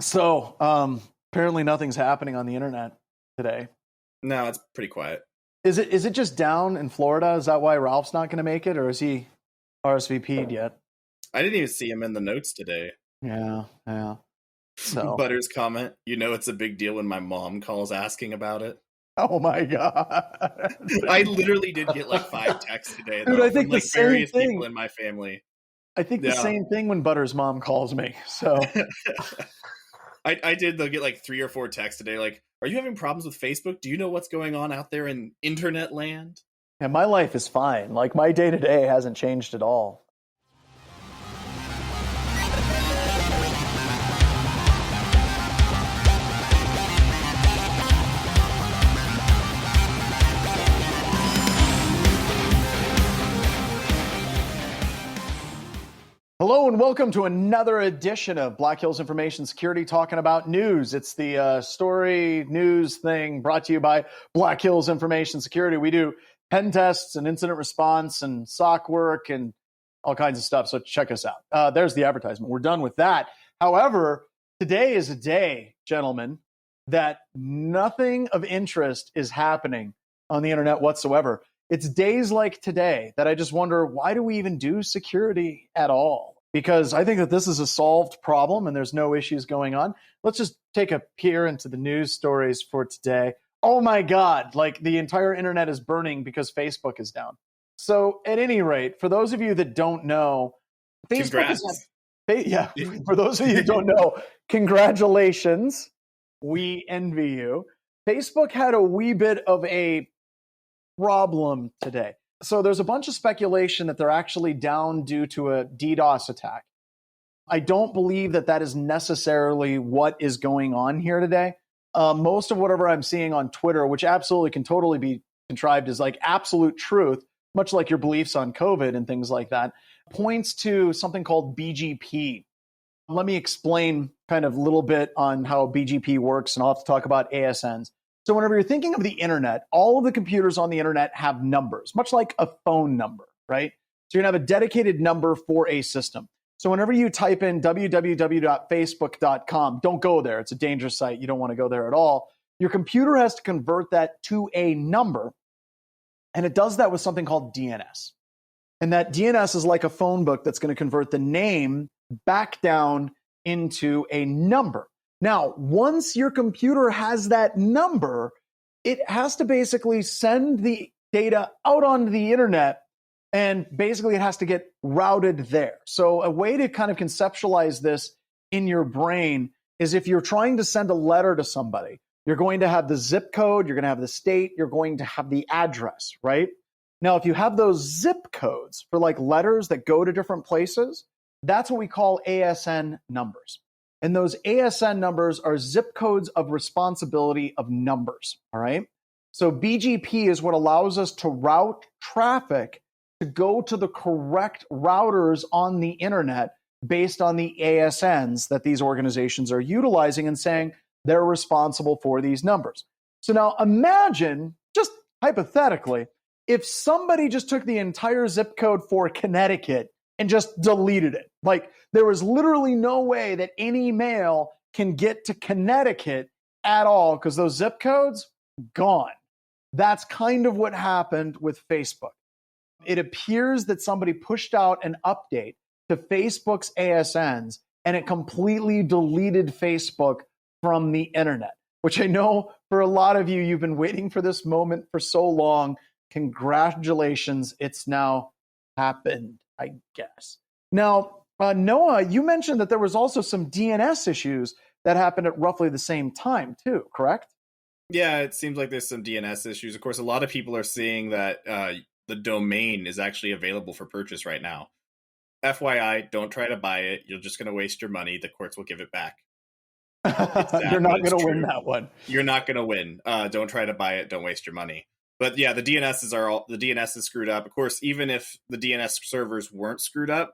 So, apparently nothing's happening on the internet today. No, it's pretty quiet. Is it just down in Florida? Is that why Ralph's not going to make it, or is he RSVP'd yet? I didn't even see him in the notes today. Yeah. So, Butter's comment, it's a big deal when my mom calls asking about it. oh my god! I literally did get like 5 texts today, Dude, I think from the like same various thing. people in my family. I think the same thing when Butter's mom calls me. So, I did though get like 3 or 4 texts today. Like, are you having problems with Facebook? Do you know what's going on out there in internet land? and my life is fine. Like my day to day hasn't changed at all. Hello and welcome to another edition of Black Hills Information Security, talking about news. It's the story news thing brought to you by Black Hills Information Security. We do pen tests and incident response and SOC work and all kinds of stuff. So check us out. There's the advertisement. We're done with that. However, today is a day, gentlemen, that nothing of interest is happening on the internet whatsoever. It's days like today that I just wonder, why do we even do security at all? Because I think that this is a solved problem and there's no issues going on. Let's just take a peer into the news stories for today. Oh my God, like the entire internet is burning because Facebook is down. So at any rate, for those of you that don't know, Facebook for those of you who don't know, congratulations. We envy you. Facebook had a wee bit of a problem today. So there's a bunch of speculation that they're actually down due to a DDoS attack. I don't believe that that is necessarily what is going on here today. Most of whatever I'm seeing on Twitter, which absolutely can totally be contrived, is like absolute truth, much like your beliefs on COVID and things like that, points to something called BGP. Let me explain kind of a little bit on how BGP works, and I'll have to talk about ASNs. So whenever you're thinking of the internet, all of the computers on the internet have numbers, much like a phone number, right? So you're going to have a dedicated number for a system. So whenever you type in www.facebook.com, don't go there. It's a dangerous site. You don't want to go there at all. Your computer has to convert that to a number, and it does that with something called DNS. And that DNS is like a phone book that's going to convert the name back down into a number. Now, once your computer has that number, it has to basically send the data out onto the internet, and basically it has to get routed there. So a way to kind of conceptualize this in your brain is if you're trying to send a letter to somebody, you're going to have the zip code, you're going to have the state, you're going to have the address, right? Now, if you have those zip codes for like letters that go to different places, that's what we call ASN numbers. And those ASN numbers are zip codes of responsibility of numbers, all right? So BGP is what allows us to route traffic to go to the correct routers on the internet based on the ASNs that these organizations are utilizing and saying they're responsible for these numbers. So now imagine, just hypothetically, if somebody just took the entire zip code for Connecticut and just deleted it. Like there was literally no way that any mail can get to Connecticut at all because those zip codes, gone. That's kind of what happened with Facebook. It appears that somebody pushed out an update to Facebook's ASNs and it completely deleted Facebook from the internet, which I know for a lot of you, you've been waiting for this moment for so long. Congratulations, it's now happened, I guess. Now, Noah, you mentioned that there was also some DNS issues that happened at roughly the same time too, correct? Yeah, it seems like there's some DNS issues. Of course, a lot of people are seeing that the domain is actually available for purchase right now. FYI, don't try to buy it. You're just going to waste your money. The courts will give it back. You're not going to win that one. You're not going to win. Don't try to buy it. Don't waste your money. But yeah, the DNS is screwed up. Of course, even if the DNS servers weren't screwed up,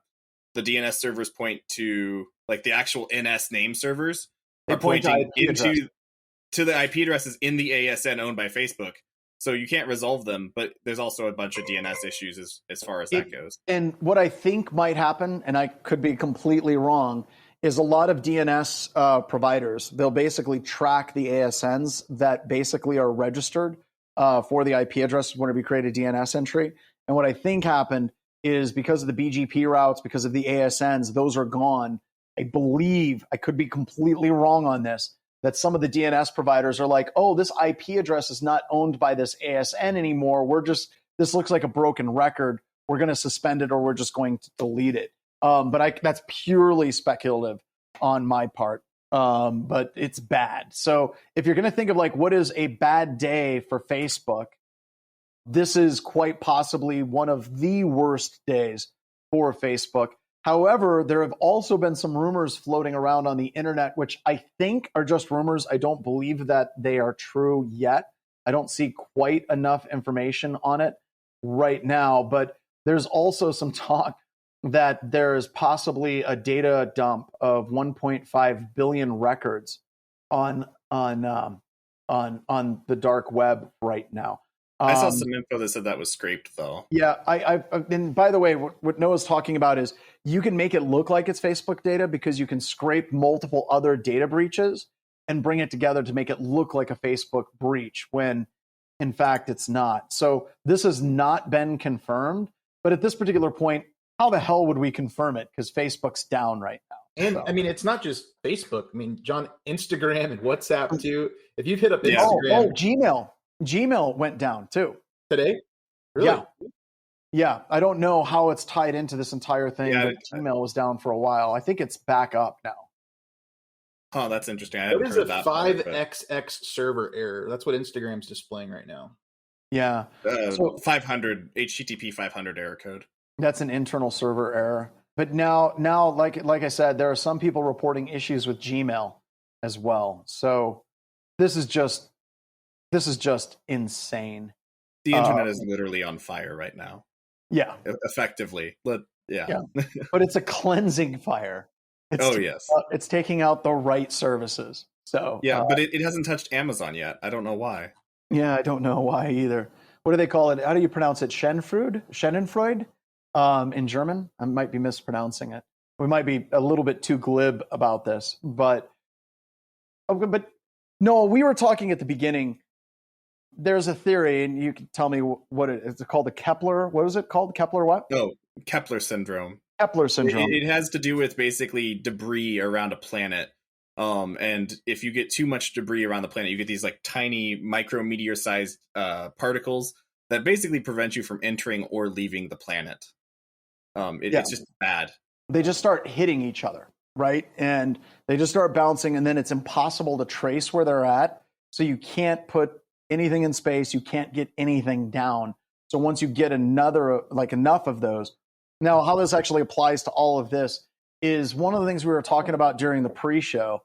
the DNS servers point to like the actual NS name servers are pointing to the IP addresses in the ASN owned by Facebook. So you can't resolve them, but there's also a bunch of DNS issues as far as that goes. And what I think might happen, and I could be completely wrong, is a lot of DNS providers, they'll basically track the ASNs that basically are registered for the IP address whenever you create a DNS entry. And what I think happened is because of the BGP routes, because of the ASNs, those are gone. I believe, I could be completely wrong on this, that some of the DNS providers are like, oh, this IP address is not owned by this ASN anymore. This looks like a broken record. We're going to suspend it, or we're just going to delete it. But that's purely speculative on my part. But it's bad. So if you're going to think of like what is a bad day for Facebook, this is quite possibly one of the worst days for Facebook. However, there have also been some rumors floating around on the internet, which I think are just rumors. I don't believe that they are true yet. I don't see quite enough information on it right now, but there's also some talk that there is possibly a data dump of 1.5 billion records on the dark web right now. I saw some info that said that was scraped, though. Yeah, and by the way, what Noah's talking about is you can make it look like it's Facebook data because you can scrape multiple other data breaches and bring it together to make it look like a Facebook breach when, in fact, it's not. So this has not been confirmed. But at this particular point, how the hell would we confirm it? Because Facebook's down right now. And I mean, it's not just Facebook. I mean, John, Instagram and WhatsApp too. If you've hit up Instagram, Gmail went down too today. Really? Yeah. I don't know how it's tied into this entire thing, but Gmail was down for a while. I think it's back up now. Oh, that's interesting. What is a 5xx server error? That's what Instagram's displaying right now. Yeah. So 500 HTTP 500 error code. That's an internal server error. But now, like I said, there are some people reporting issues with Gmail as well. So this is just insane. The internet is literally on fire right now. Yeah. Effectively. But it's a cleansing fire. It's taking out the right services. So but it hasn't touched Amazon yet. I don't know why. Yeah, I don't know why either. What do they call it? How do you pronounce it? Schadenfreude? In German? I might be mispronouncing it. We might be a little bit too glib about this, but no, we were talking at the beginning. There's a theory, and you can tell me what it is. It's called the Kepler. What was it called? Kepler what? Oh, Kepler syndrome. Kepler syndrome. It has to do with basically debris around a planet. And if you get too much debris around the planet, you get these like tiny micrometeor-sized particles that basically prevent you from entering or leaving the planet. It's just bad. They just start hitting each other, right? And they just start bouncing, and then it's impossible to trace where they're at. So you can't put anything in space. You can't get anything down. So once you get enough of those. Now, how this actually applies to all of this is one of the things we were talking about during the pre-show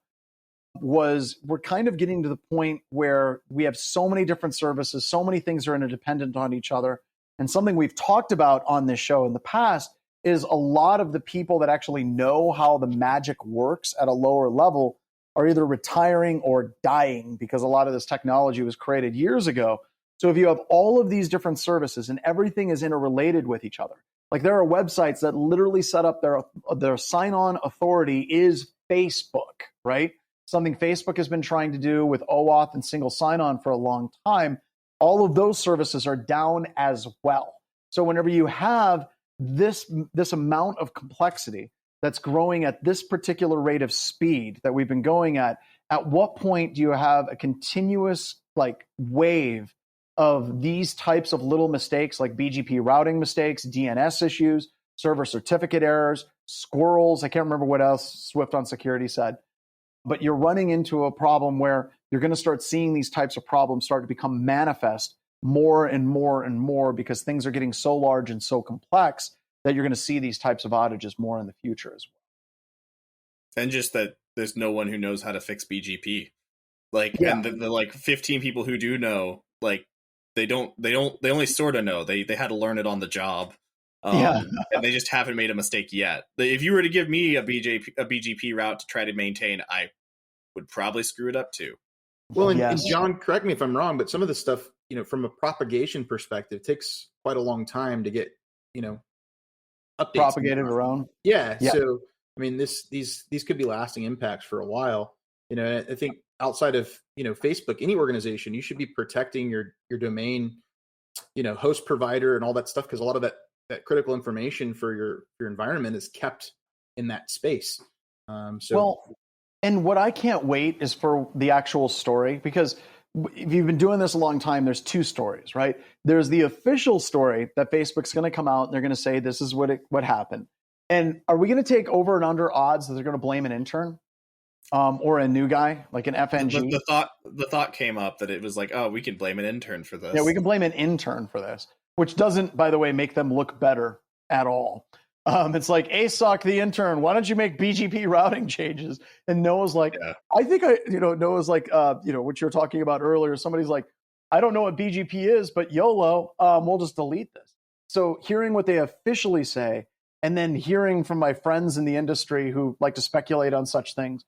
was we're kind of getting to the point where we have so many different services, so many things are interdependent on each other. And something we've talked about on this show in the past is a lot of the people that actually know how the magic works at a lower level are either retiring or dying because a lot of this technology was created years ago. So if you have all of these different services and everything is interrelated with each other, like there are websites that literally set up their sign-on authority is Facebook, right? Something Facebook has been trying to do with OAuth and single sign-on for a long time. All of those services are down as well. So whenever you have this amount of complexity that's growing at this particular rate of speed that we've been going at what point do you have a continuous wave of these types of little mistakes like BGP routing mistakes, DNS issues, server certificate errors, squirrels? I can't remember what else Swift on security said. But you're running into a problem where you're going to start seeing these types of problems start to become manifest more and more and more because things are getting so large and so complex that you're going to see these types of outages more in the future as well. And just that there's no one who knows how to fix BGP. And the 15 people who do know, they only sort of know. They had to learn it on the job. And they just haven't made a mistake yet. If you were to give me a BGP route to try to maintain, I would probably screw it up too. Well, and John, correct me if I'm wrong, but some of the stuff, from a propagation perspective, takes quite a long time to get, updates propagated around. Yeah. So I mean, these could be lasting impacts for a while. I think outside of Facebook, any organization, you should be protecting your domain, host provider and all that stuff, because a lot of that critical information for your environment is kept in that space. And what I can't wait is for the actual story, because if you've been doing this a long time, there's two stories, right? There's the official story that Facebook's going to come out and they're going to say this is what happened. And are we going to take over and under odds that they're going to blame an intern or a new guy, like an FNG? The thought came up that it was like, oh, we can blame an intern for this. Yeah, we can blame an intern for this, which doesn't, by the way, make them look better at all. It's like, ASOC, the intern, why don't you make BGP routing changes? And Noah's like, yeah. I think Noah's like, what you were talking about earlier. Somebody's like, I don't know what BGP is, but YOLO, we'll just delete this. So hearing what they officially say, and then hearing from my friends in the industry who like to speculate on such things,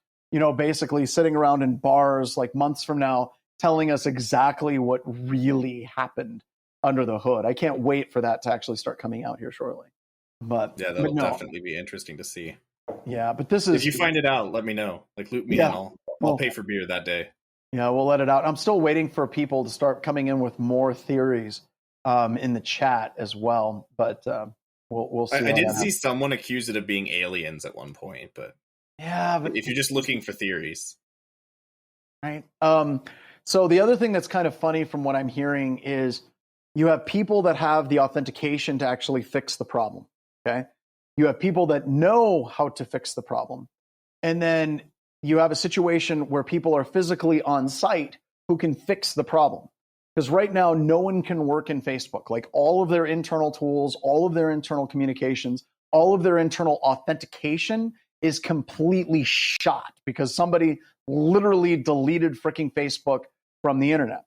basically sitting around in bars like months from now, telling us exactly what really happened under the hood. I can't wait for that to actually start coming out here shortly. But yeah, that'll definitely be interesting to see. Yeah, but this is... If you find it out, let me know. Like, loop me in. I'll pay for beer that day. Yeah, we'll let it out. I'm still waiting for people to start coming in with more theories in the chat as well. But we'll see. I did see someone accuse it of being aliens at one point. But yeah, but if you're just looking for theories. Right. So the other thing that's kind of funny from what I'm hearing is you have people that have the authentication to actually fix the problem. Okay. You have people that know how to fix the problem. And then you have a situation where people are physically on site who can fix the problem. Because right now, no one can work in Facebook. Like all of their internal tools, all of their internal communications, all of their internal authentication is completely shot because somebody literally deleted freaking Facebook from the internet.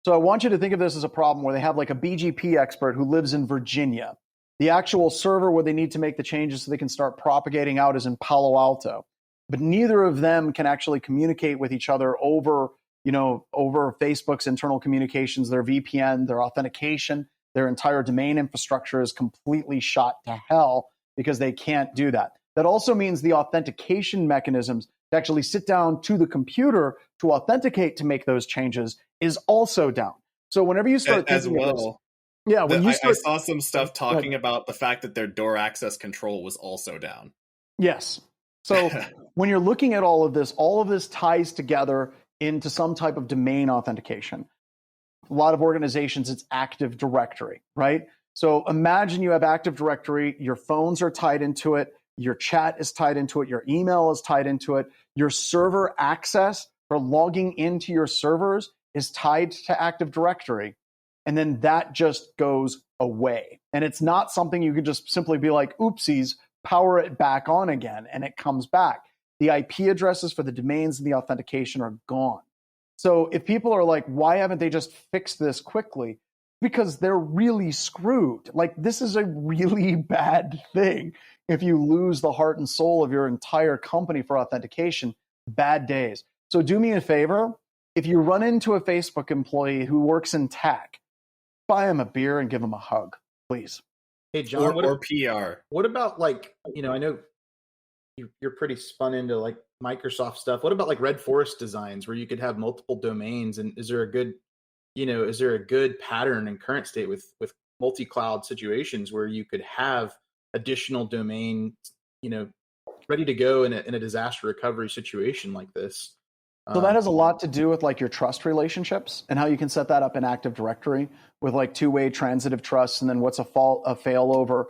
So I want you to think of this as a problem where they have like a BGP expert who lives in Virginia. The actual server where they need to make the changes so they can start propagating out is in Palo Alto. But neither of them can actually communicate with each other over Facebook's internal communications, their VPN, their authentication, their entire domain infrastructure is completely shot to hell because they can't do that. That also means the authentication mechanisms to actually sit down to the computer to authenticate to make those changes is also down. So whenever you start thinking of this, yeah, I saw some stuff talking about the fact that their door access control was also down. Yes. So when you're looking at all of this ties together into some type of domain authentication. A lot of organizations, it's Active Directory, right? So imagine you have Active Directory, your phones are tied into it, your chat is tied into it, your email is tied into it, your server access for logging into your servers is tied to Active Directory. And then that just goes away. And it's not something you can just simply be like, oopsies, power it back on again, and it comes back. The IP addresses for the domains and the authentication are gone. So if people are like, why haven't they just fixed this quickly? Because they're really screwed. Like, this is a really bad thing. If you lose the heart and soul of your entire company for authentication, bad days. So do me a favor. If you run into a Facebook employee who works in tech, buy him a beer and give him a hug, please. Hey, John, or PR. What about like, I know you're pretty spun into like Microsoft stuff. What about like Red Forest designs where you could have multiple domains? And is there a good pattern in current state with multi-cloud situations where you could have additional domain, ready to go in a disaster recovery situation like this? So that has a lot to do with like your trust relationships and how you can set that up in Active Directory with like two-way transitive trust and then what's a failover.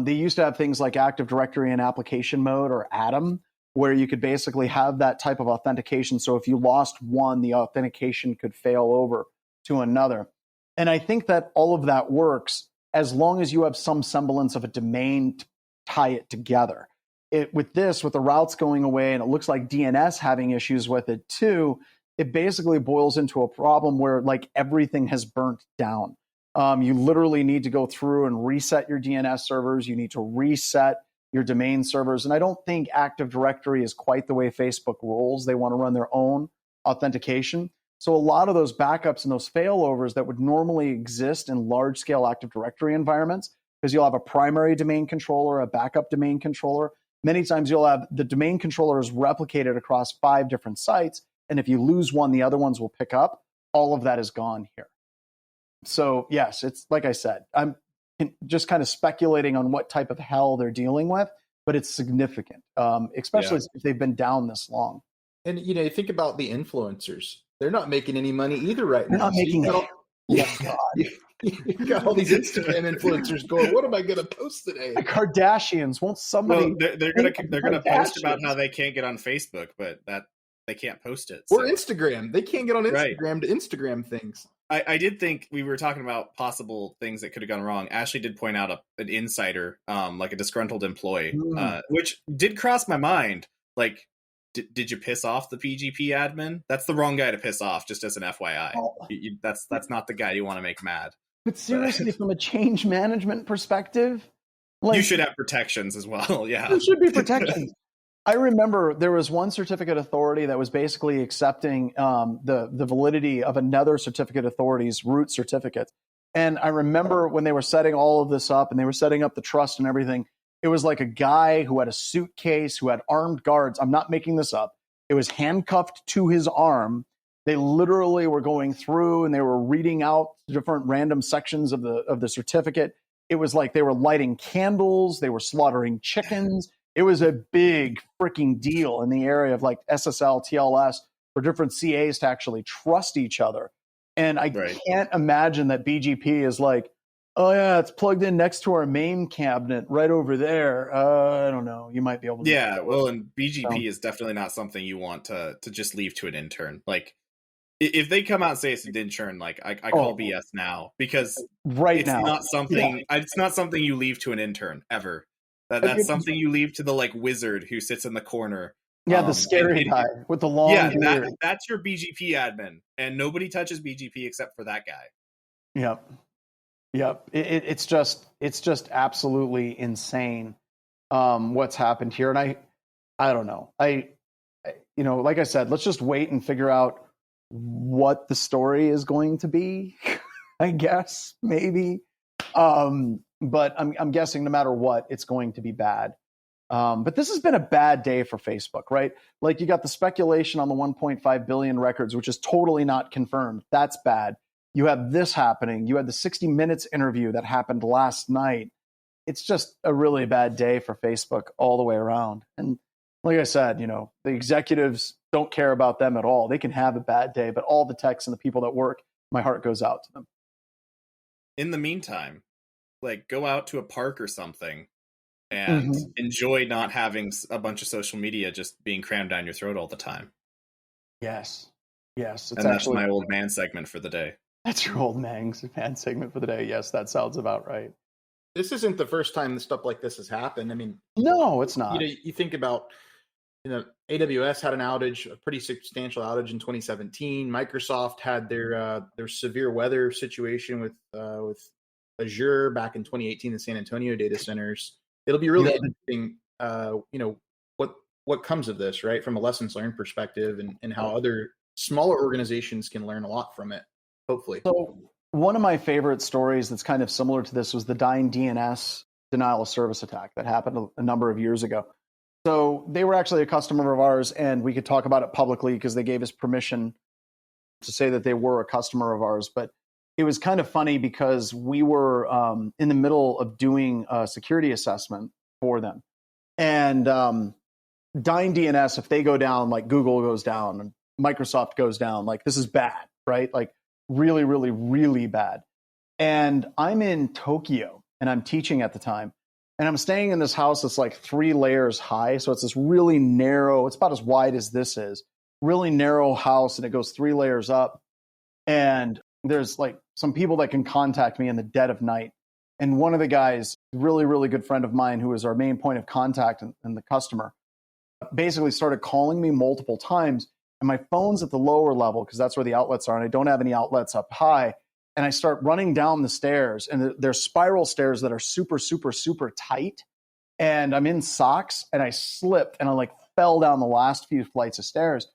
They used to have things like Active Directory in application mode or Atom, where you could basically have that type of authentication. So if you lost one, the authentication could fail over to another. And I think that all of that works as long as you have some semblance of a domain to tie it together. With the routes going away, and it looks like DNS having issues with it too, it basically boils into a problem where like everything has burnt down. You literally need to go through and reset your DNS servers. You need to reset your domain servers. And I don't think Active Directory is quite the way Facebook rolls. They want to run their own authentication. So a lot of those backups and those failovers that would normally exist in large-scale Active Directory environments, because you'll have a primary domain controller, a backup domain controller, Many times you'll have the domain controller is replicated across 5 different sites. And if you lose one, the other ones will pick up. All of that is gone here. So yes, it's like I said, I'm just kind of speculating on what type of hell they're dealing with, but it's significant, especially if they've been down this long. And you think about the influencers; they're not making any money either right now. They're not making. You got all these Instagram influencers going, "What am I going to post today?" The Kardashians. Won't somebody? Well, they're gonna post about how they can't get on Facebook, but that they can't post it. Or Instagram. They can't get on Instagram Right. to Instagram things. I did think we were talking about possible things that could have gone wrong. Ashley did point out an insider, like a disgruntled employee, which did cross my mind. Like, did you piss off the PGP admin? That's the wrong guy to piss off, just as an FYI. That's not the guy you want to make mad. But seriously, from a change management perspective, you should have protections as well. Yeah, there should be protections. I remember there was one certificate authority that was basically accepting the validity of another certificate authority's root certificate. And I remember when they were setting all of this up and they were setting up the trust and everything, it was like a guy who had a suitcase, who had armed guards. I'm not making this up. It was handcuffed to his arm. They literally were going through and they were reading out different random sections of the certificate. It was like they were lighting candles. They were slaughtering chickens. It was a big freaking deal in the area of like SSL, TLS, for different CAs to actually trust each other. And I can't imagine that BGP is like, oh yeah, it's plugged in next to our main cabinet right over there. I don't know. You might be able to. Yeah, well, and BGP is definitely not something you want to just leave to an intern. Like, if they come out and say it's an intern, like I call BS now, because it's not something. It's not something you leave to an intern ever. That's something you leave to the like wizard who sits in the corner. Yeah, the scary guy with the long beard. That's your BGP admin, and nobody touches BGP except for that guy. Yep. It's just absolutely insane what's happened here, and I don't know. Like I said, let's just wait and figure out what the story is going to be. I guess maybe. But I'm guessing no matter what, it's going to be bad. But this has been a bad day for Facebook, right? Like you got the speculation on the 1.5 billion records, which is totally not confirmed. That's bad. You have this happening. You had the 60 Minutes interview that happened last night. It's just a really bad day for Facebook all the way around. And like I said, the executives don't care about them at all. They can have a bad day, but all the techs and the people that work, my heart goes out to them. In the meantime, like go out to a park or something and enjoy not having a bunch of social media just being crammed down your throat all the time. Yes. That's my old man segment for the day. That's your old man segment for the day. Yes, that sounds about right. This isn't the first time stuff like this has happened. I mean, no, it's not. You think about, AWS had an outage, a pretty substantial outage in 2017. Microsoft had their severe weather situation with Azure back in 2018, the San Antonio data centers. It'll be really interesting, what comes of this, right? From a lessons learned perspective and how other smaller organizations can learn a lot from it, hopefully. So one of my favorite stories that's kind of similar to this was the Dyn DNS denial of service attack that happened a number of years ago. So they were actually a customer of ours, and we could talk about it publicly because they gave us permission to say that they were a customer of ours. But it was kind of funny because we were in the middle of doing a security assessment for them. And Dyn DNS, if they go down, like Google goes down and Microsoft goes down, like this is bad, right? Like really, really, really bad. And I'm in Tokyo and I'm teaching at the time. And I'm staying in this house that's like 3 layers high. So it's this really narrow, it's about as wide as this is, really narrow house. And it goes 3 layers up. And there's like some people that can contact me in the dead of night. And one of the guys, really, really good friend of mine, who is our main point of contact and the customer, basically started calling me multiple times. And my phone's at the lower level because that's where the outlets are. And I don't have any outlets up high. And I start running down the stairs, and there's spiral stairs that are super, super, super tight. And I'm in socks, and I slipped, and I like fell down the last few flights of stairs.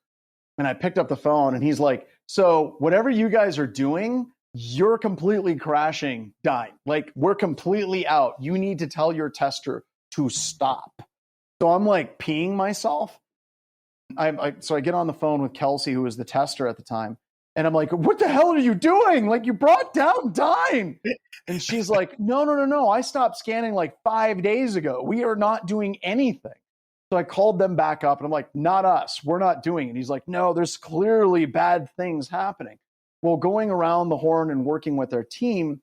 And I picked up the phone, and he's like, so whatever you guys are doing, you're completely crashing, Dyn. Like, we're completely out. You need to tell your tester to stop. So I'm like peeing myself. So I get on the phone with Kelsey, who was the tester at the time. And I'm like, what the hell are you doing? Like, you brought down Dime. And she's like, no. I stopped scanning like 5 days ago. We are not doing anything. So I called them back up and I'm like, not us. We're not doing it. He's like, no, there's clearly bad things happening. Well, going around the horn and working with their team,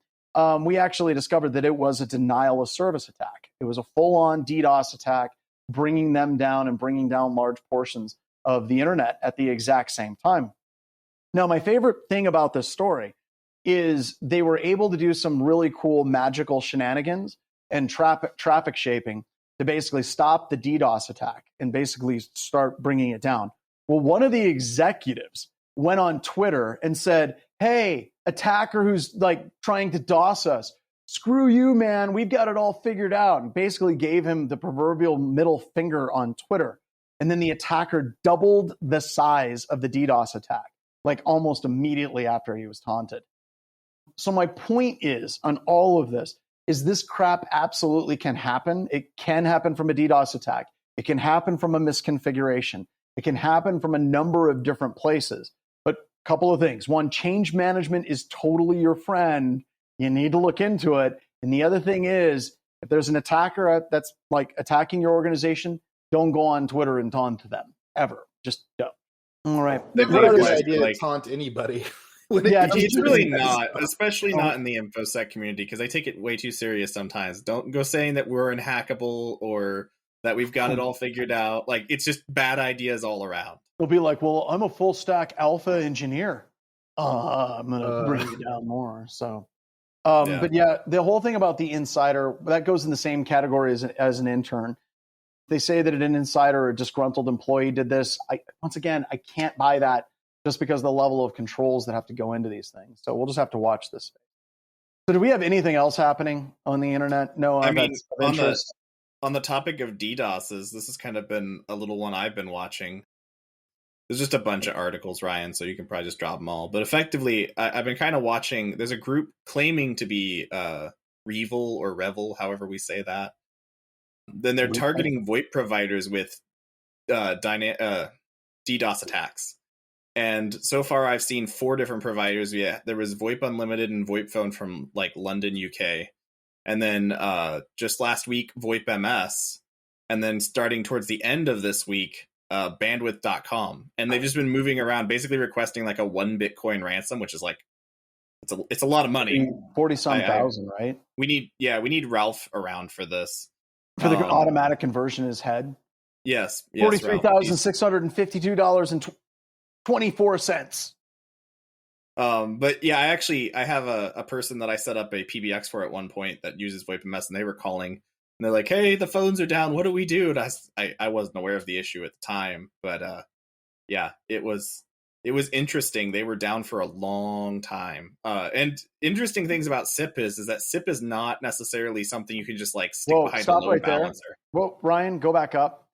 we actually discovered that it was a denial of service attack. It was a full-on DDoS attack, bringing them down and bringing down large portions of the internet at the exact same time. Now, my favorite thing about this story is they were able to do some really cool magical shenanigans and traffic shaping to basically stop the DDoS attack and basically start bringing it down. Well, one of the executives went on Twitter and said, hey, attacker who's like trying to DOS us, screw you, man, we've got it all figured out, and basically gave him the proverbial middle finger on Twitter. And then the attacker doubled the size of the DDoS attack, like almost immediately after he was taunted. So my point is, on all of this crap absolutely can happen. It can happen from a DDoS attack. It can happen from a misconfiguration. It can happen from a number of different places. But a couple of things. One, change management is totally your friend. You need to look into it. And the other thing is, if there's an attacker that's like attacking your organization, don't go on Twitter and taunt them, ever. Just don't. All right. It's not a good idea to taunt anybody. Yeah, it's really not, especially not in the InfoSec community, because I take it way too serious sometimes. Don't go saying that we're unhackable or that we've got it all figured out. Like, it's just bad ideas all around. They'll be like, well, I'm a full stack alpha engineer. I'm going to bring you down more. So, But yeah, the whole thing about the insider, that goes in the same category as an intern. They say that an insider or a disgruntled employee did this. Once again, I can't buy that just because of the level of controls that have to go into these things. So we'll just have to watch this. So do we have anything else happening on the internet? No, I mean, on the topic of DDoSes, this has kind of been a little one I've been watching. There's just a bunch of articles, Ryan, so you can probably just drop them all. But effectively, I've been kind of watching. There's a group claiming to be Revel or Revel, however we say that. Then they're targeting VoIP providers with DDoS attacks. And so far, I've seen 4 different providers. Yeah, there was VoIP Unlimited and VoIP Phone from like London, UK. And then just last week, VoIP MS. And then starting towards the end of this week, bandwidth.com. And they've just been moving around, basically requesting like a 1 Bitcoin ransom, which is like, it's a lot of money. 40-some thousand, right? We need Ralph around for this. For the automatic conversion in his head? Yes. $43,652.24. But yeah, I have a person that I set up a PBX for at one point that uses VoIP MS, and they were calling and they're like, hey, the phones are down. What do we do? And I wasn't aware of the issue at the time, but yeah, it was interesting. They were down for a long time. And interesting things about SIP is that SIP is not necessarily something you can just like stick behind a load balancer. There. Well, Ryan, go back up.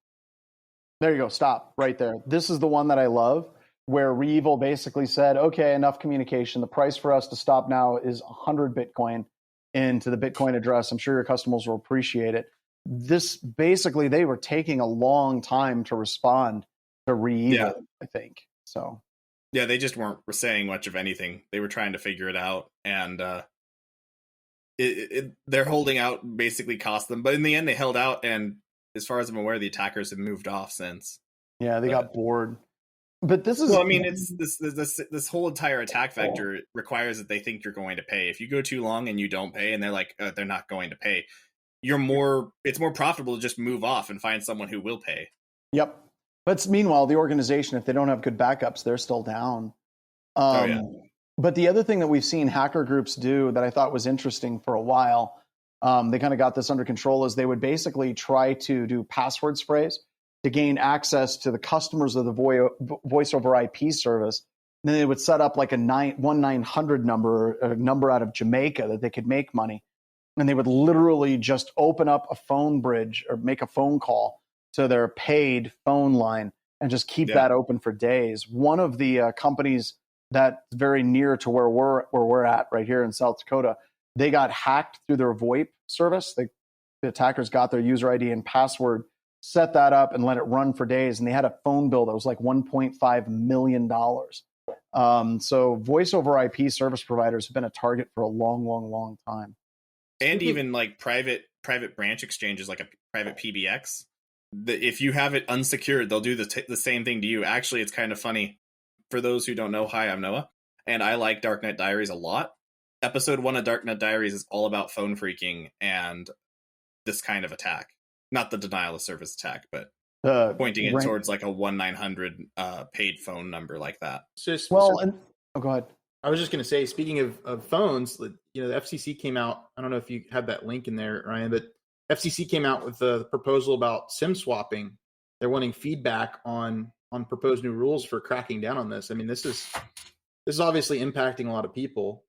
There you go. Stop right there. This is the one that I love, where Revel basically said, okay, enough communication. The price for us to stop now is 100 Bitcoin into the Bitcoin address. I'm sure your customers will appreciate it. This basically, they were taking a long time to respond to Revel, I think. So. Yeah, they just weren't saying much of anything. They were trying to figure it out, and their holding out basically cost them. But in the end, they held out, and as far as I'm aware, the attackers have moved off since. Yeah, they got bored. But this is... Well, I mean, it's this whole entire attack vector requires that they think you're going to pay. If you go too long and you don't pay, and they're like, they're not going to pay, it's more profitable to just move off and find someone who will pay. Yep. But meanwhile, the organization, if they don't have good backups, they're still down. But the other thing that we've seen hacker groups do that I thought was interesting for a while, they kind of got this under control, is they would basically try to do password sprays to gain access to the customers of the voice over IP service. And then they would set up like a 1-900 number, a number out of Jamaica that they could make money. And they would literally just open up a phone bridge or make a phone call to their paid phone line and just keep that open for days. One of the companies that's very near to where we're at right here in South Dakota, they got hacked through their VoIP service. The attackers got their user ID and password set that up and let it run for days. And they had a phone bill that was like $1.5 million. So voice over IP service providers have been a target for a long, long, long time. And even like private branch exchanges, like a private PBX. If you have it unsecured, they'll do the same thing to you. Actually, it's kind of funny. For those who don't know, hi, I'm Noah, and I like Darknet Diaries a lot. Episode 1 of Darknet Diaries is all about phone phreaking and this kind of attack. Not the denial of service attack, but pointing it towards like a 1-900 paid phone number like that. Go ahead. I was just going to say, speaking of phones, the FCC came out. I don't know if you had that link in there, Ryan, but FCC came out with a proposal about SIM swapping. They're wanting feedback on proposed new rules for cracking down on this. I mean, this is obviously impacting a lot of people,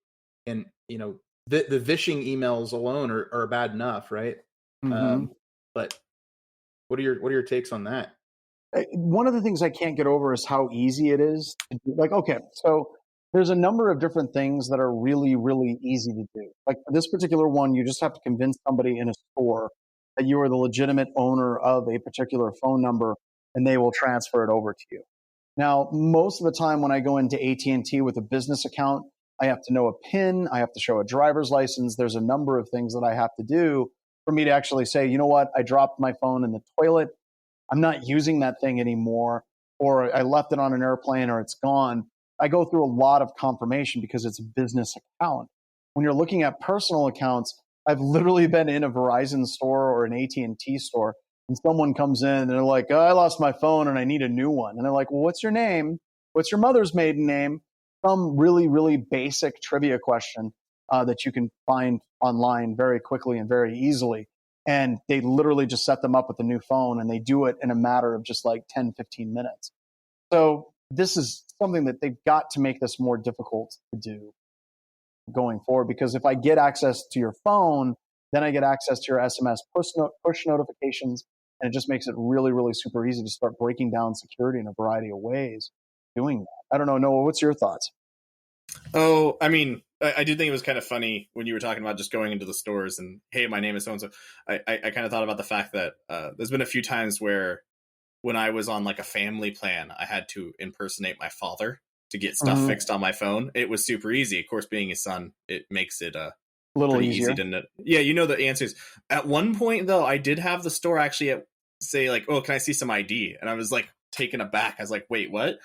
and the vishing emails alone are bad enough, right? Mm-hmm. But what are your takes on that? One of the things I can't get over is how easy it is to do. Like, okay, so there's a number of different things that are really, really easy to do. Like for this particular one, you just have to convince somebody in a store that you are the legitimate owner of a particular phone number, and they will transfer it over to you. Now, most of the time when I go into AT&T with a business account, I have to know a PIN, I have to show a driver's license. There's a number of things that I have to do for me to actually say, you know what, I dropped my phone in the toilet. I'm not using that thing anymore, or I left it on an airplane, or it's gone. I go through a lot of confirmation because it's a business account. When you're looking at personal accounts, I've literally been in a Verizon store or an AT&T store, and someone comes in and they're like, oh, I lost my phone and I need a new one. And they're like, well, what's your name? What's your mother's maiden name? Some really, really basic trivia question that you can find online very quickly and very easily. And they literally just set them up with a new phone, and they do it in a matter of just like 10, 15 minutes. So this is something that they've got to make this more difficult to do going forward, because if I get access to your phone, then I get access to your SMS push notifications, and it just makes it really, really super easy to start breaking down security in a variety of ways doing that. I don't know, Noah, what's your thoughts? Oh, I mean, I do think it was kind of funny when you were talking about just going into the stores and, hey, my name is so-and-so. I kind of thought about the fact that there's been a few times where when I was on like a family plan, I had to impersonate my father to get stuff fixed on my phone. It was super easy. Of course, being his son, it makes it a little easier. Easy to know. Yeah, you know the answers. At one point, though, I did have the store actually say like, oh, can I see some ID? And I was like taken aback. I was like, wait, what?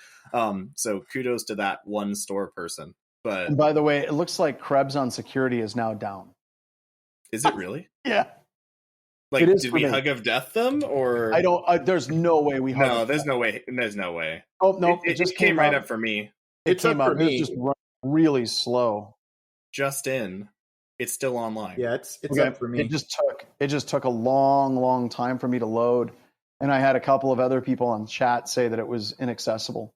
So kudos to that one store person. But and by the way, it looks like Krebs on security is now down. Is it really? Yeah. Like, did we hug of death them, or I don't? There's no way we hug. No, there's no way. There's no way. Oh no, it just came right up for me. It came up. It was just really slow. Just in, it's still online. Yeah, it's okay. Up for me. It just took a long time for me to load, and I had a couple of other people on chat say that it was inaccessible.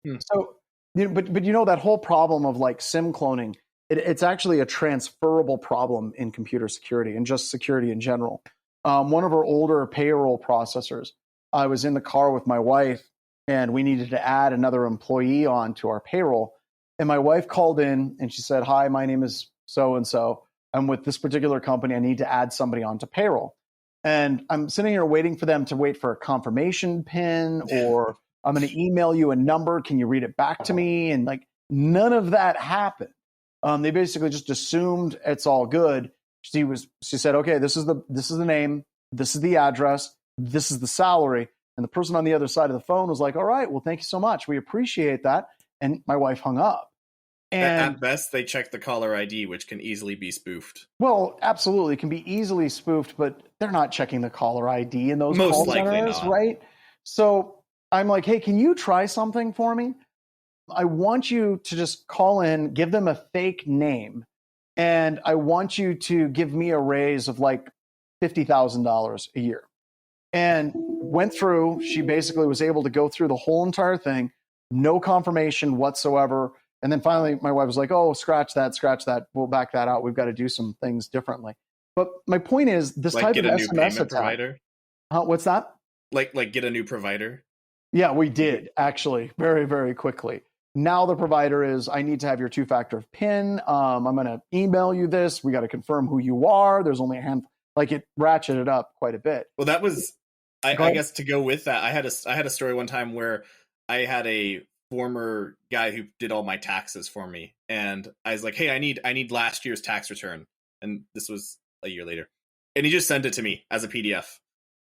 So, but that whole problem of like SIM cloning, it's actually a transferable problem in computer security and just security in general. One of our older payroll processors, I was in the car with my wife, and we needed to add another employee on to our payroll. And my wife called in and she said, hi, my name is so-and-so. I'm with this particular company. I need to add somebody onto payroll. And I'm sitting here waiting for them to wait for a confirmation pin, or I'm going to email you a number. Can you read it back to me? And like none of that happened. They basically just assumed it's all good. She said, okay, this is the name, this is the address, this is the salary. And the person on the other side of the phone was like, all right, well, thank you so much. We appreciate that. And my wife hung up. And at best, they check the caller ID, which can easily be spoofed. Well, absolutely. It can be easily spoofed, but they're not checking the caller ID in those call centers, right? So I'm like, hey, can you try something for me? I want you to just call in, give them a fake name, and I want you to give me a raise of like $50,000 a year. And went through, she basically was able to go through the whole entire thing, no confirmation whatsoever. And then finally, my wife was like, oh, scratch that. We'll back that out. We've got to do some things differently. But my point is, this type of SMS attack. Provider? What's that? Like get a new provider? Yeah, we did, actually, very, very quickly. Now the provider is, I need to have your two-factor PIN. I'm going to email you this. We got to confirm who you are. There's only a handful. Like, it ratcheted up quite a bit. Well, that was I guess to go with that, I had a story one time where I had a former guy who did all my taxes for me, and I was like, "Hey, I need last year's tax return," and this was a year later, and he just sent it to me as a PDF,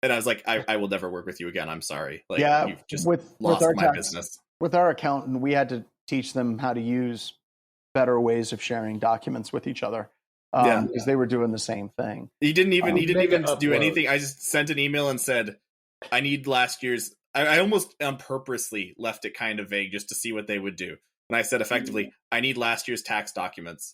and I was like, "I will never work with you again. I'm sorry. Like, you've just lost my business." With our accountant, we had to teach them how to use better ways of sharing documents with each other. Because they were doing the same thing. He didn't even do anything. I just sent an email and said, "I need last year's." I almost purposely left it kind of vague just to see what they would do. And I said effectively, "I need last year's tax documents,"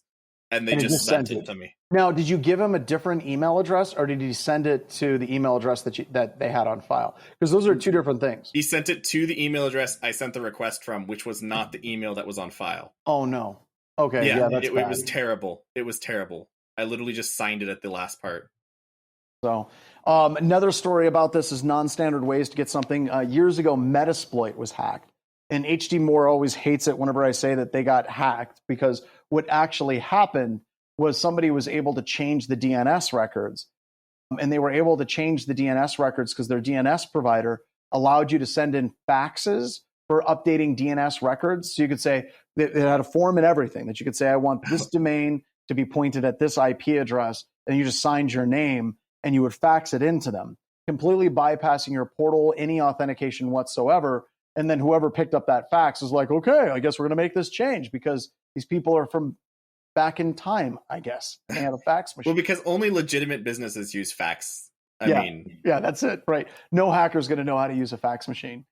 and they just sent it to me. Now, did you give him a different email address, or did he send it to the email address that they had on file? Because those are two different things. He sent it to the email address I sent the request from, which was not the email that was on file. Oh no. Okay. Yeah, that's it was terrible. It was terrible. I literally just signed it at the last part. So another story about this is non-standard ways to get something. Years ago, Metasploit was hacked. And HD Moore always hates it whenever I say that they got hacked, because what actually happened was somebody was able to change the DNS records. And they were able to change the DNS records because their DNS provider allowed you to send in faxes for updating DNS records. So you could say, it had a form and everything that you could say, I want this domain to be pointed at this IP address, and you just signed your name and you would fax it into them, completely bypassing your portal, any authentication whatsoever. And then whoever picked up that fax was like, okay, I guess we're going to make this change because these people are from back in time, I guess. They had a fax machine. Well, because only legitimate businesses use fax. Yeah, that's it, right? No hacker's going to know how to use a fax machine.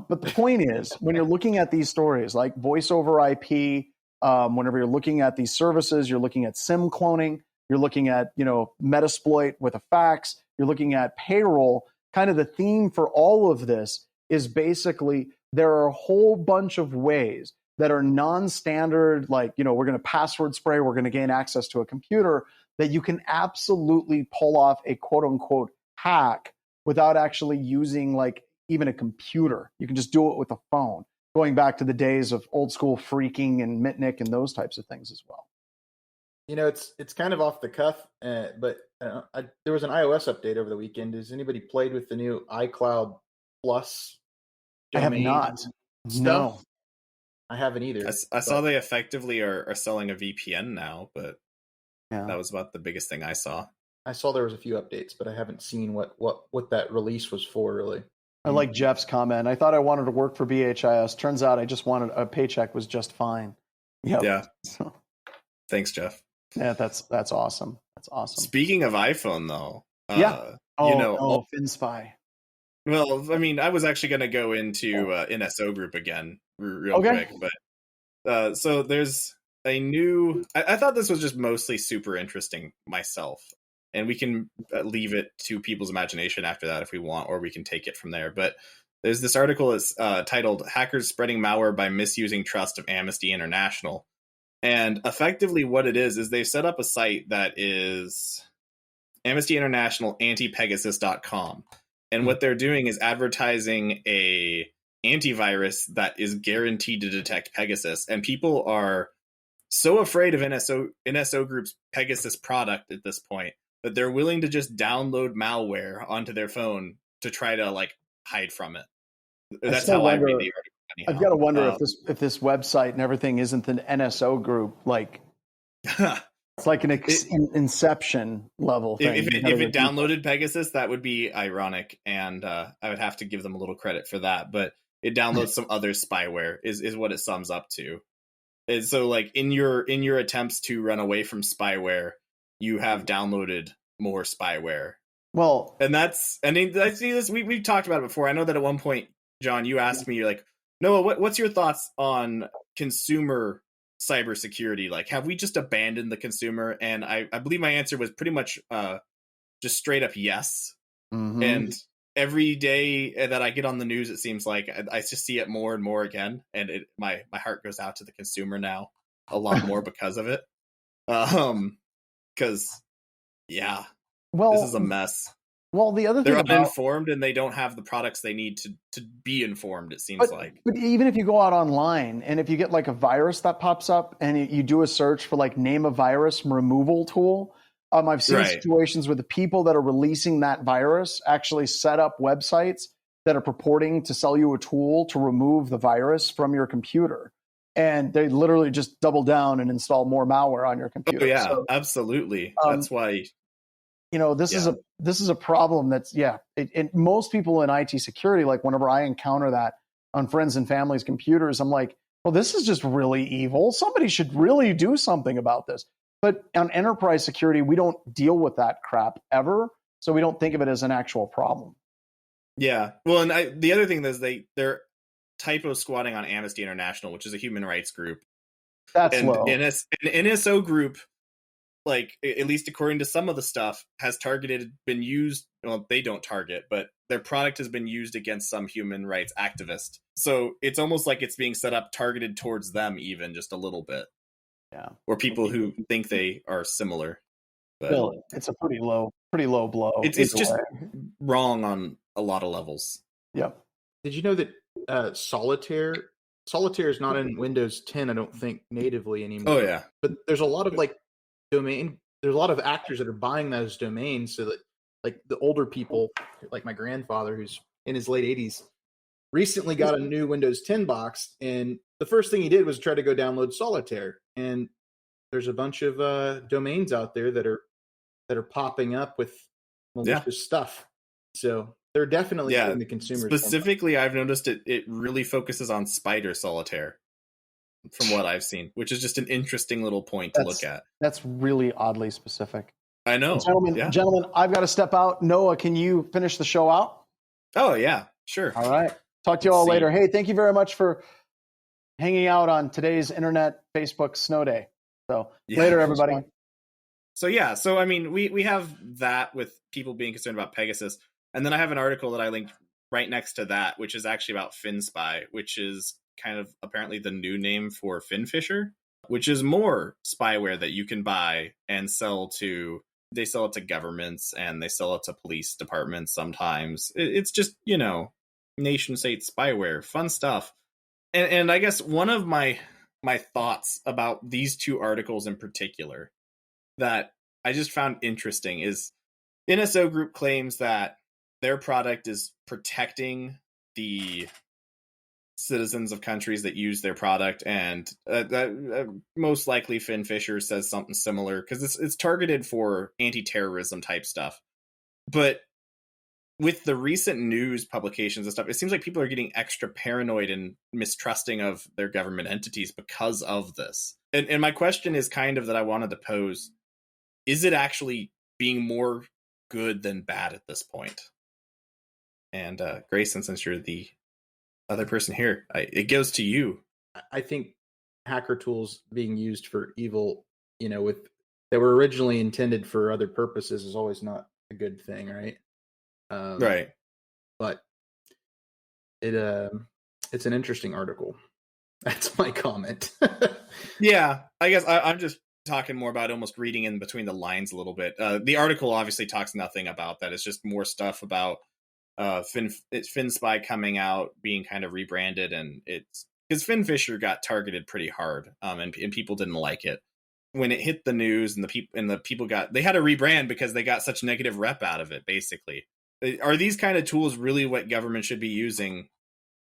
But the point is, when you're looking at these stories like voice over IP, whenever you're looking at these services, you're looking at SIM cloning, you're looking at, Metasploit with a fax, you're looking at payroll. Kind of the theme for all of this is basically there are a whole bunch of ways that are non-standard, like, we're going to password spray, we're going to gain access to a computer, that you can absolutely pull off a quote unquote hack without actually using like even a computer. You can just do it with a phone, going back to the days of old school phreaking and Mitnick and those types of things as well. It's kind of off the cuff, but there was an iOS update over the weekend. Has anybody played with the new iCloud Plus domain? I have not. Stuff? No. I haven't either. I saw they effectively are selling a VPN now, but yeah, that was about the biggest thing I saw. I saw there was a few updates, but I haven't seen what that release was for, really. I like Jeff's comment. I thought I wanted to work for BHIS. Turns out I just wanted a paycheck was just fine. Yep. Yeah. So, thanks, Jeff. Yeah, that's awesome. That's awesome. Speaking of iPhone, though, FinSpy. Well, I mean, I was actually going to go into NSO Group again real quick, but so there's a new. I thought this was just mostly super interesting myself, and we can leave it to people's imagination after that if we want, or we can take it from there. But there's this article that's titled "Hackers Spreading Malware by Misusing Trust of Amnesty International." And effectively what it is they've set up a site that is Amnesty International antipegasus.com. And what they're doing is advertising a antivirus that is guaranteed to detect Pegasus. And people are so afraid of NSO Group's Pegasus product at this point that they're willing to just download malware onto their phone to try to like hide from it. That's how I read the article. Anyhow. I've got to wonder if this website and everything isn't an NSO Group, like it's like an Inception level thing. If it downloaded Pegasus, that would be ironic, and I would have to give them a little credit for that. But it downloads some other spyware, is what it sums up to. And so, like in your attempts to run away from spyware, you have downloaded more spyware. Well, we've talked about it before. I know that at one point, John, you asked me, you're like, Noah, what's your thoughts on consumer cybersecurity? Like, have we just abandoned the consumer? And I believe my answer was pretty much just straight up yes. Mm-hmm. And every day that I get on the news, it seems like I just see it more and more again. And my heart goes out to the consumer now a lot more because of it. Because, yeah, this is a mess. Well, the other thing they're uninformed and they don't have the products they need to be informed, it seems like. But even if you go out online and if you get like a virus that pops up and you do a search for like name a virus removal tool, I've seen Right. situations where the people that are releasing that virus actually set up websites that are purporting to sell you a tool to remove the virus from your computer. And they literally just double down and install more malware on your computer. Oh yeah, So, absolutely. That's why. this is a problem that's most people in IT security, like whenever I encounter that on friends and family's computers, I'm like, well, this is just really evil. Somebody should really do something about this. But on enterprise security, we don't deal with that crap ever, so we don't think of it as an actual problem. Yeah. Well, and the other thing is they're typo squatting on Amnesty International, which is a human rights group. That's And low. an NSO group, like at least according to some of the stuff, has been used. Well, they don't target, but their product has been used against some human rights activist. So it's almost like it's being set up targeted towards them, even just a little bit. Yeah. Or people who think they are similar. But Really, it's a pretty low blow. It's just wrong on a lot of levels. Yep. Did you know that Solitaire is not in Windows 10, I don't think, natively anymore. Oh yeah. But there's a lot of there's a lot of actors that are buying those domains so that like the older people, like my grandfather who's in his late 80s, recently got a new Windows 10 box, and the first thing he did was try to go download Solitaire. And there's a bunch of domains out there that are popping up with malicious stuff. So they're definitely getting the consumers. Specifically, I've noticed it really focuses on Spider Solitaire, from what I've seen, which is just an interesting little point to look at. That's really oddly specific. I know. Gentlemen, I've got to step out. Noah, can you finish the show out? Oh, yeah, sure. All right. Talk to you all later. Hey, thank you very much for hanging out on today's Internet Facebook Snow Day. So later, everybody. So I mean, we have that with people being concerned about Pegasus. And then I have an article that I linked right next to that, which is actually about FinSpy, which is kind of apparently the new name for FinFisher, which is more spyware that you can buy and sell to. They sell it to governments and they sell it to police departments sometimes. It's just, nation state spyware, fun stuff. And I guess one of my thoughts about these two articles in particular that I just found interesting is NSO Group claims that their product is protecting the citizens of countries that use their product, and most likely FinFisher says something similar because it's targeted for anti-terrorism type stuff. But with the recent news publications and stuff, it seems like people are getting extra paranoid and mistrusting of their government entities because of this. And my question is kind of that I wanted to pose: is it actually being more good than bad at this point? And Grayson, since you're the other person here, it goes to you. I think hacker tools being used for evil, that were originally intended for other purposes is always not a good thing, right? Right. But it's an interesting article. That's my comment. Yeah, I guess I'm just talking more about almost reading in between the lines a little bit. The article obviously talks nothing about that. It's just more stuff about FinSpy coming out, being kind of rebranded, and it's because FinFisher got targeted pretty hard, and people didn't like it when it hit the news, and the people they had to rebrand because they got such negative rep out of it. Basically, are these kind of tools really what government should be using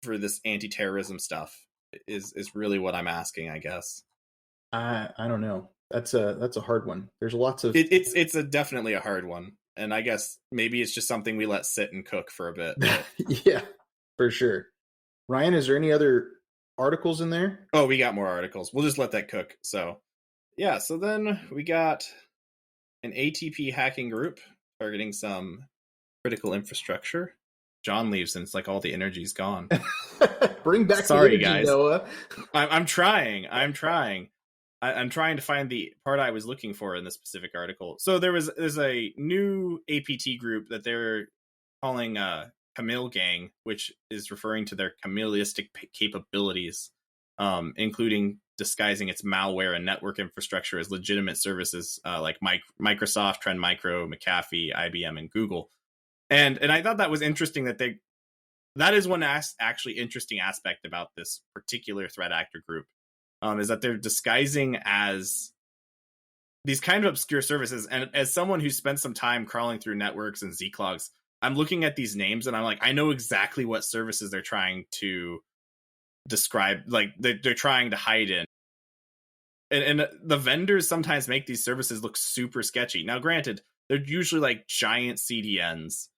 for this anti-terrorism stuff? Is really what I'm asking, I guess. I don't know. That's a hard one. There's lots of it's definitely a hard one. And I guess maybe it's just something we let sit and cook for a bit. Yeah, for sure. Ryan, is there any other articles in there? Oh, we got more articles. We'll just let that cook. So, yeah. So then we got an ATP hacking group targeting some critical infrastructure. John leaves and it's like all the energy's gone. Bring back Sorry, the energy, guys. Noah. I'm trying. I'm trying to find the part I was looking for in this specific article. So there's a new APT group that they're calling Camille Gang, which is referring to their Camilleistic capabilities, including disguising its malware and network infrastructure as legitimate services like Microsoft, Trend Micro, McAfee, IBM, and Google. And I thought that was interesting that is one actually interesting aspect about this particular threat actor group. Is that they're disguising as these kind of obscure services. And as someone who spent some time crawling through networks and Zclogs, I'm looking at these names and I'm like, I know exactly what services they're trying to describe, like they're trying to hide in. And the vendors sometimes make these services look super sketchy. Now, granted, they're usually like giant CDNs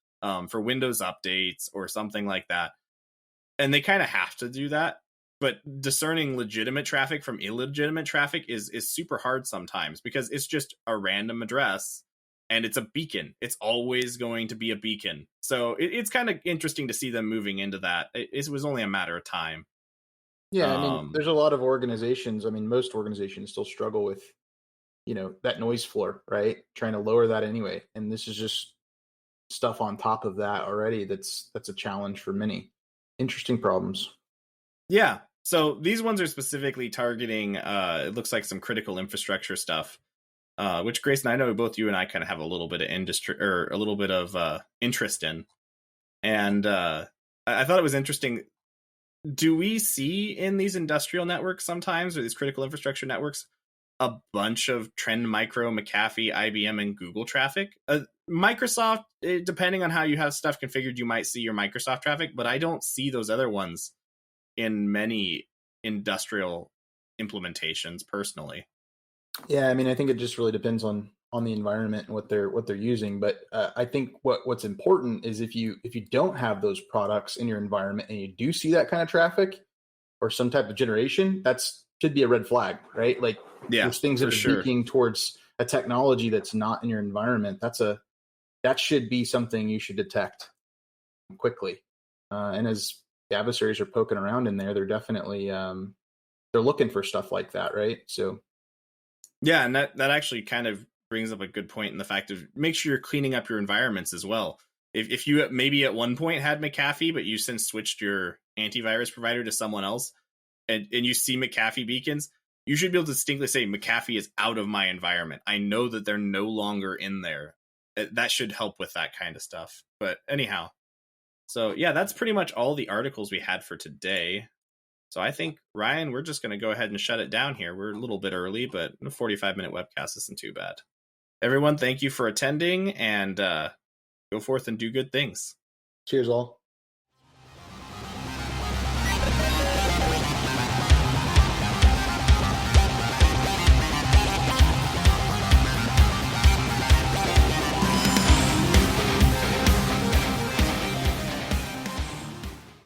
for Windows updates or something like that. And they kind of have to do that. But discerning legitimate traffic from illegitimate traffic is super hard sometimes, because it's just a random address and it's a beacon. It's always going to be a beacon. So it's kind of interesting to see them moving into that. It was only a matter of time. Yeah, I mean, there's a lot of organizations. I mean, most organizations still struggle with, that noise floor, right? Trying to lower that anyway. And this is just stuff on top of that already. That's a challenge for many. Interesting problems. Yeah. So these ones are specifically targeting, it looks like some critical infrastructure stuff, which Grayson, I know both you and I kind of have a little bit of industry or a little bit of interest in. And I thought it was interesting. Do we see in these industrial networks sometimes, or these critical infrastructure networks, a bunch of Trend Micro, McAfee, IBM, and Google traffic? Microsoft, depending on how you have stuff configured, you might see your Microsoft traffic, but I don't see those other ones in many industrial implementations personally. Yeah, I mean, I think it just really depends on the environment and what they're using. But I think what's important is if you don't have those products in your environment and you do see that kind of traffic or some type of generation, that's should be a red flag, right? Like, there's things that are leaking towards a technology that's not in your environment. That should be something you should detect quickly. And as the adversaries are poking around in there, they're definitely they're looking for stuff like that, right? So yeah, and that actually kind of brings up a good point in the fact of make sure you're cleaning up your environments as well. If you maybe at one point had McAfee, but you since switched your antivirus provider to someone else, and you see McAfee beacons, you should be able to distinctly say McAfee is out of my environment. I know that they're no longer in there. That should help with that kind of stuff. But anyhow, so yeah, that's pretty much all the articles we had for today. So I think, Ryan, we're just going to go ahead and shut it down here. We're a little bit early, but a 45-minute webcast isn't too bad. Everyone, thank you for attending, and go forth and do good things. Cheers all.